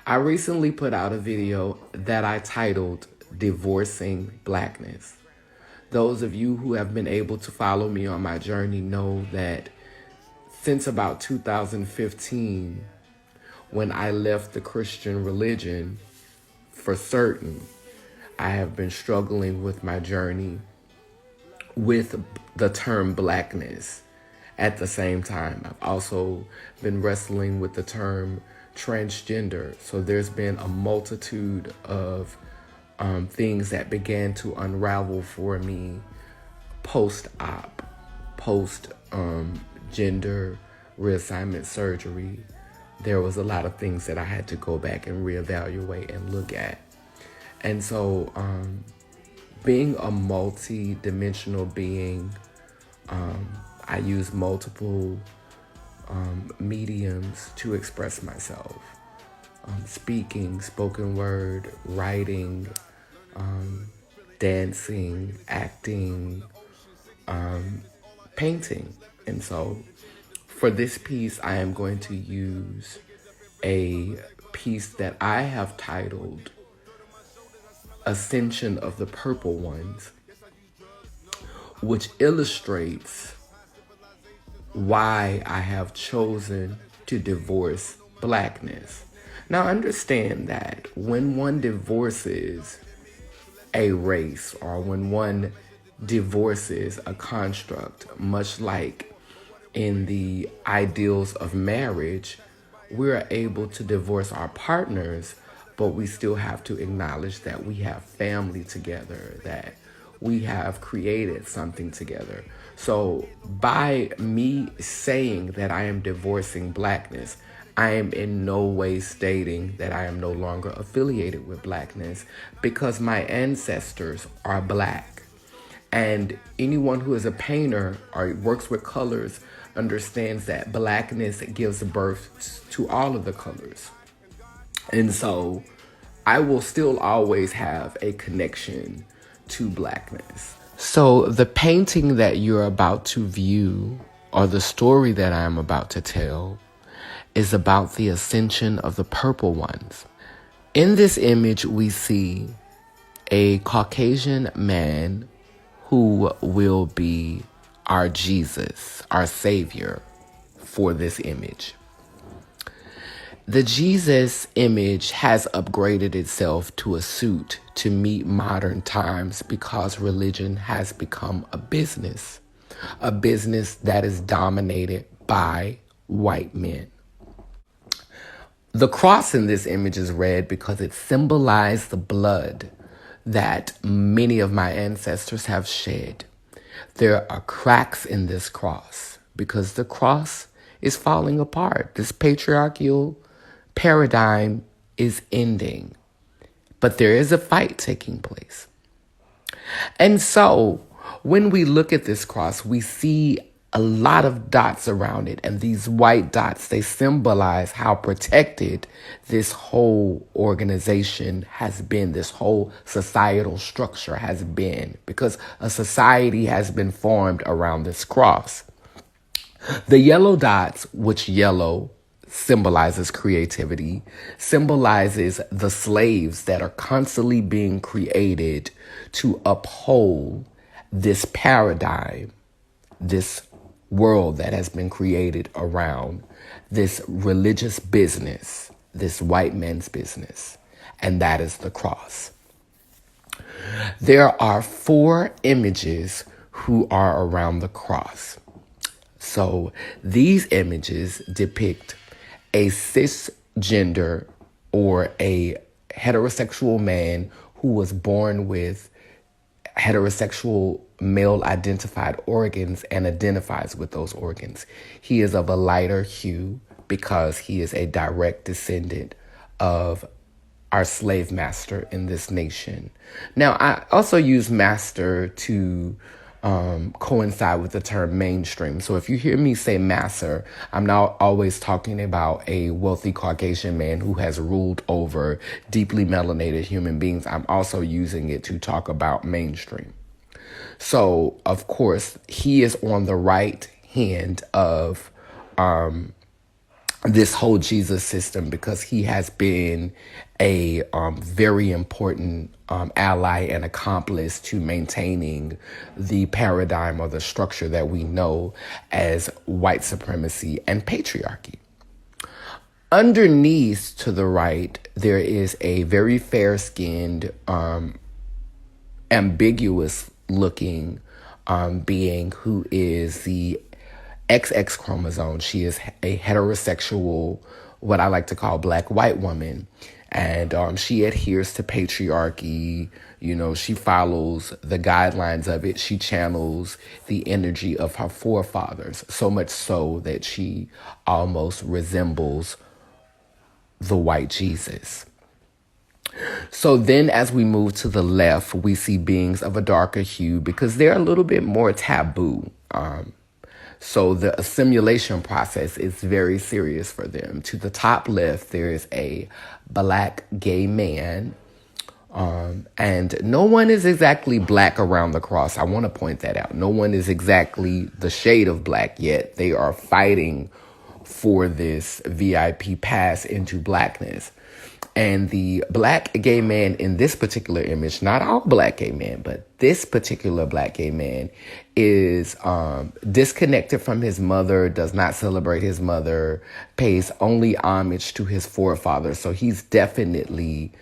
I recently put out a video that I titled Divorcing Blackness. Those of you who have been able to follow me on my journey know that since about 2015, when I left the Christian religion for certain, I have been struggling with my journey with the term blackness. At the same time, I've also been wrestling with the term transgender. So there's been a multitude of things that began to unravel for me post-op, post-gender reassignment surgery. There was a lot of things that I had to go back and reevaluate and look at. And so being a multi-dimensional being, I use multiple mediums to express myself. Speaking, spoken word, writing, dancing, acting, painting. And so for this piece, I am going to use a piece that I have titled Ascension of the Purple Ones, which illustrates why I have chosen to divorce blackness. Now understand that when one divorces a race or when one divorces a construct, much like in the ideals of marriage, we're able to divorce our partners, but we still have to acknowledge that we have family together, that we have created something together. So by me saying that I am divorcing blackness, I am in no way stating that I am no longer affiliated with blackness, because my ancestors are black. And anyone who is a painter or works with colors understands that blackness gives birth to all of the colors. And so I will still always have a connection to blackness. So the painting that you're about to view, or the story that I'm about to tell, is about the ascension of the purple ones. In this image, we see a Caucasian man who will be our Jesus, our Savior for this image. The Jesus image has upgraded itself to a suit to meet modern times because religion has become a business that is dominated by white men. The cross in this image is red because it symbolized the blood that many of my ancestors have shed. There are cracks in this cross because the cross is falling apart. This patriarchal paradigm is ending, but there is a fight taking place. And so when we look at this cross, we see a lot of dots around it. And these white dots, they symbolize how protected this whole organization has been, this whole societal structure has been, because a society has been formed around this cross. The yellow dots, which yellow symbolizes creativity, symbolizes the slaves that are constantly being created to uphold this paradigm, this world that has been created around this religious business, this white man's business, and that is the cross. There are 4 images who are around the cross. So these images depict a cisgender or a heterosexual man who was born with heterosexual male identified organs and identifies with those organs. He is of a lighter hue because he is a direct descendant of our slave master in this nation. Now, I also use master to coincide with the term mainstream. So if you hear me say master, I'm not always talking about a wealthy Caucasian man who has ruled over deeply melanated human beings. I'm also using it to talk about mainstream. So, of course, he is on the right hand of this whole Jesus system, because he has been a very important ally and accomplice to maintaining the paradigm or the structure that we know as white supremacy and patriarchy. Underneath to the right, there is a very fair-skinned, ambiguous looking being who is the XX chromosome. She is a heterosexual, what I like to call black white woman. And she adheres to patriarchy. You know, she follows the guidelines of it. She channels the energy of her forefathers, so much so that she almost resembles the white Jesus. So then as we move to the left, we see beings of a darker hue because they're a little bit more taboo. So the assimilation process is very serious for them. To the top left, there is a black gay man. And no one is exactly black around the cross. I want to point that out. No one is exactly the shade of black yet. They are fighting for this VIP pass into blackness. And the black gay man in this particular image, not all black gay men, but this particular black gay man is disconnected from his mother, does not celebrate his mother, pays only homage to his forefathers. So he's definitely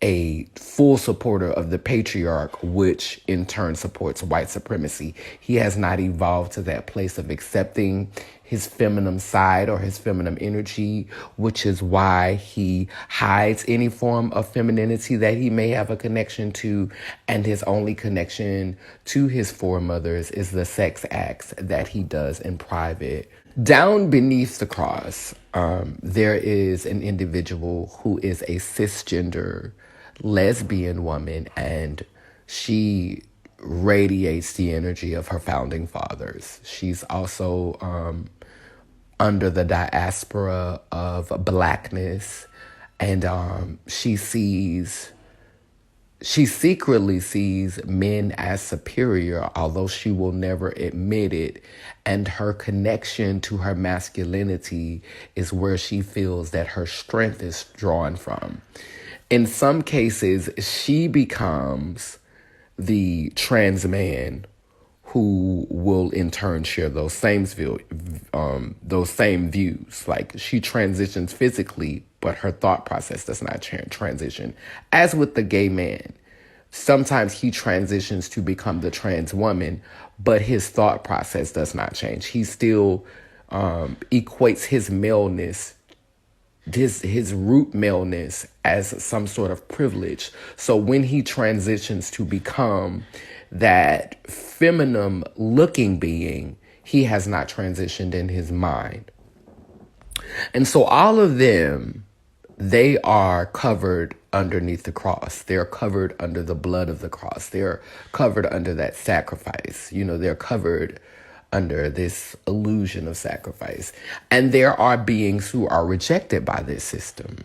a full supporter of the patriarch, which in turn supports white supremacy. He has not evolved to that place of accepting his feminine side or his feminine energy, which is why he hides any form of femininity that he may have a connection to. And his only connection to his foremothers is the sex acts that he does in private. Down beneath the cross, there is an individual who is a cisgender lesbian woman, and she radiates the energy of her founding fathers. She's also under the diaspora of Blackness, and she secretly sees men as superior, although she will never admit it. And her connection to her masculinity is where she feels that her strength is drawn from. In some cases, she becomes the trans man who will in turn share those same views. Like, she transitions physically, but her thought process does not transition. As with the gay man, sometimes he transitions to become the trans woman, but his thought process does not change. He still equates his maleness, his root maleness, as some sort of privilege. So when he transitions to become that feminine looking being, he has not transitioned in his mind. And so all of them, they are covered underneath the cross. They're covered under the blood of the cross. They're covered under that sacrifice. You know, they're covered under this illusion of sacrifice. And there are beings who are rejected by this system.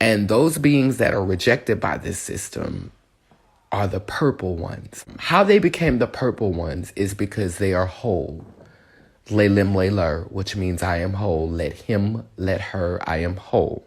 And those beings that are rejected by this system are the purple ones. How they became the purple ones is because they are whole. Le lim le lur, which means I am whole. Let him, let her, I am whole.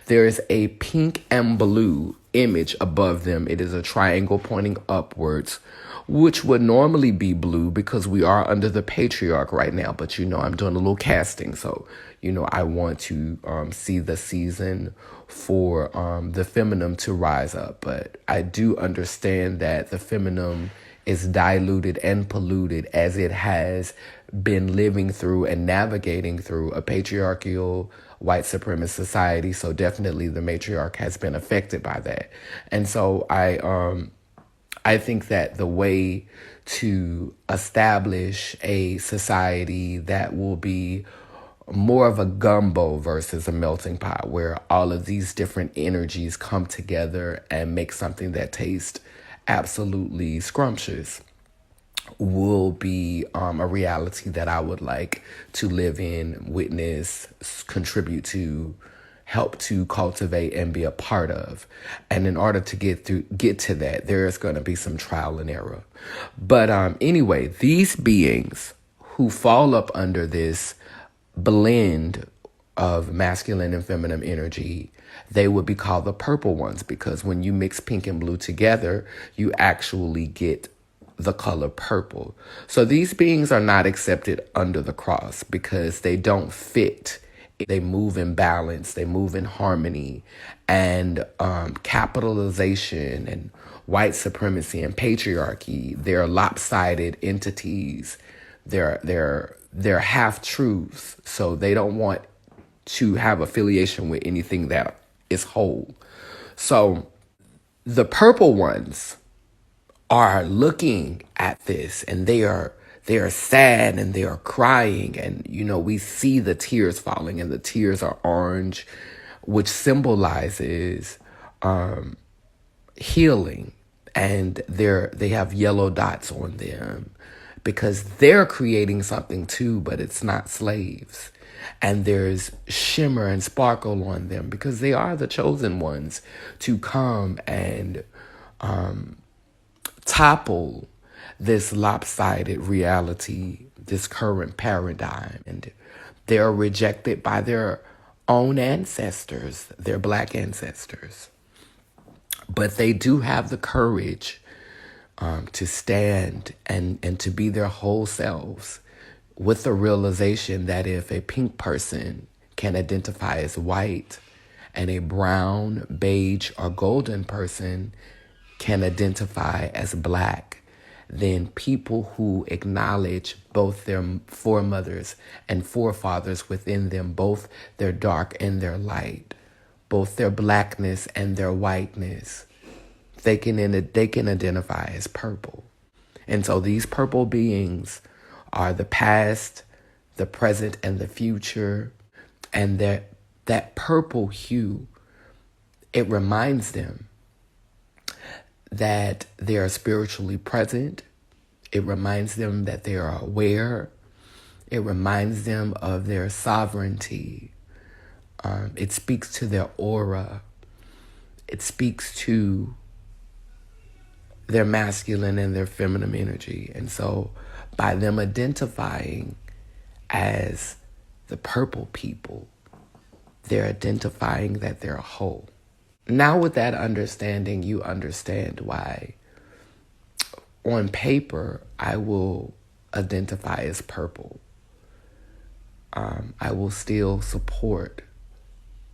There is a pink and blue image above them. It is a triangle pointing upwards, which would normally be blue because we are under the patriarch right now. But, you know, I'm doing a little casting. So, you know, I want to see the season for the feminine to rise up. But I do understand that the feminine is diluted and polluted as it has been living through and navigating through a patriarchal white supremacist society. So definitely the matriarch has been affected by that. And so I think that the way to establish a society that will be more of a gumbo versus a melting pot, where all of these different energies come together and make something that tastes absolutely scrumptious, will be a reality that I would like to live in, witness, contribute to, help to cultivate and be a part of. And in order to get to that, there is going to be some trial and error. But anyway, these beings who fall up under this blend of masculine and feminine energy, they would be called the purple ones, because when you mix pink and blue together, you actually get the color purple. So these beings are not accepted under the cross because they don't fit. They move in balance, they move in harmony, and capitalization and white supremacy and patriarchy, they're lopsided entities. They're half truths. So they don't want to have affiliation with anything that is whole. So the purple ones are looking at this, and they are sad, and they are crying, and we see the tears falling, and the tears are orange, which symbolizes healing, and they have yellow dots on them because they're creating something too, but it's not slaves. And there's shimmer and sparkle on them because they are the chosen ones to come and topple this lopsided reality, this current paradigm. And they're rejected by their own ancestors, their Black ancestors. But they do have the courage to stand and to be their whole selves, with the realization that if a pink person can identify as white and a brown, beige, or golden person can identify as Black, then people who acknowledge both their foremothers and forefathers within them, both their dark and their light, both their Blackness and their whiteness, they can identify as purple. And so these purple beings are the past, the present, and the future. And that purple hue, it reminds them that they are spiritually present. It reminds them that they are aware. It reminds them of their sovereignty. It speaks to their aura. It speaks to their masculine and their feminine energy. And so by them identifying as the purple people, they're identifying that they're whole. Now with that understanding, you understand why on paper I will identify as purple. I will still support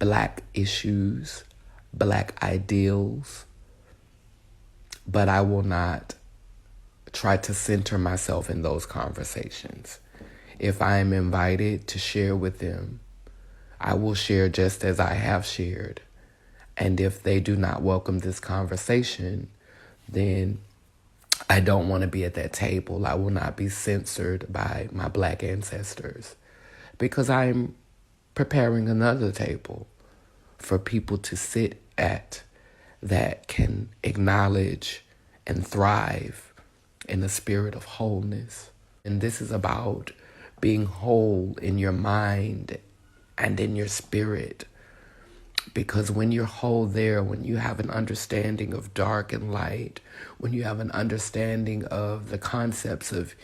Black issues, Black ideals, but I will not try to center myself in those conversations. If I am invited to share with them, I will share just as I have shared. And if they do not welcome this conversation, then I don't want to be at that table. I will not be censored by my Black ancestors because I'm preparing another table for people to sit at that can acknowledge and thrive in a spirit of wholeness. And this is about being whole in your mind and in your spirit. Because when you're whole there, when you have an understanding of dark and light, when you have an understanding of the concepts of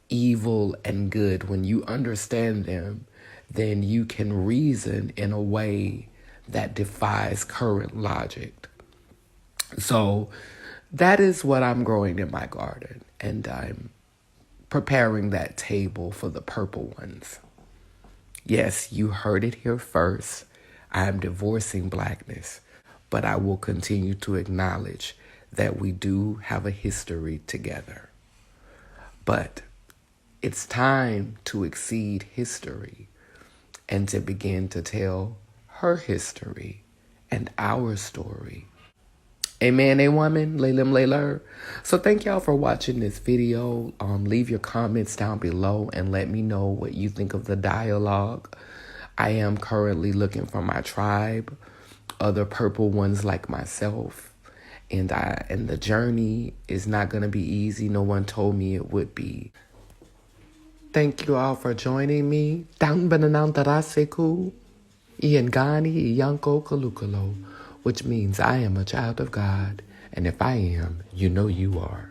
evil and good, when you understand them, then you can reason in a way that defies current logic. So that is what I'm growing in my garden, and I'm preparing that table for the purple ones. Yes, you heard it here first. I am divorcing Blackness, but I will continue to acknowledge that we do have a history together. But it's time to exceed history and to begin to tell her history and our story. Amen, a woman, Laylim Layler. So thank y'all for watching this video. Leave your comments down below and let me know what you think of the dialogue. I am currently looking for my tribe, other purple ones like myself. And the journey is not going to be easy. No one told me it would be. Thank you all for joining me. Down Bananantaraseku, Iangani, Yanko Kalukalo, which means I am a child of God. And if I am, you know you are.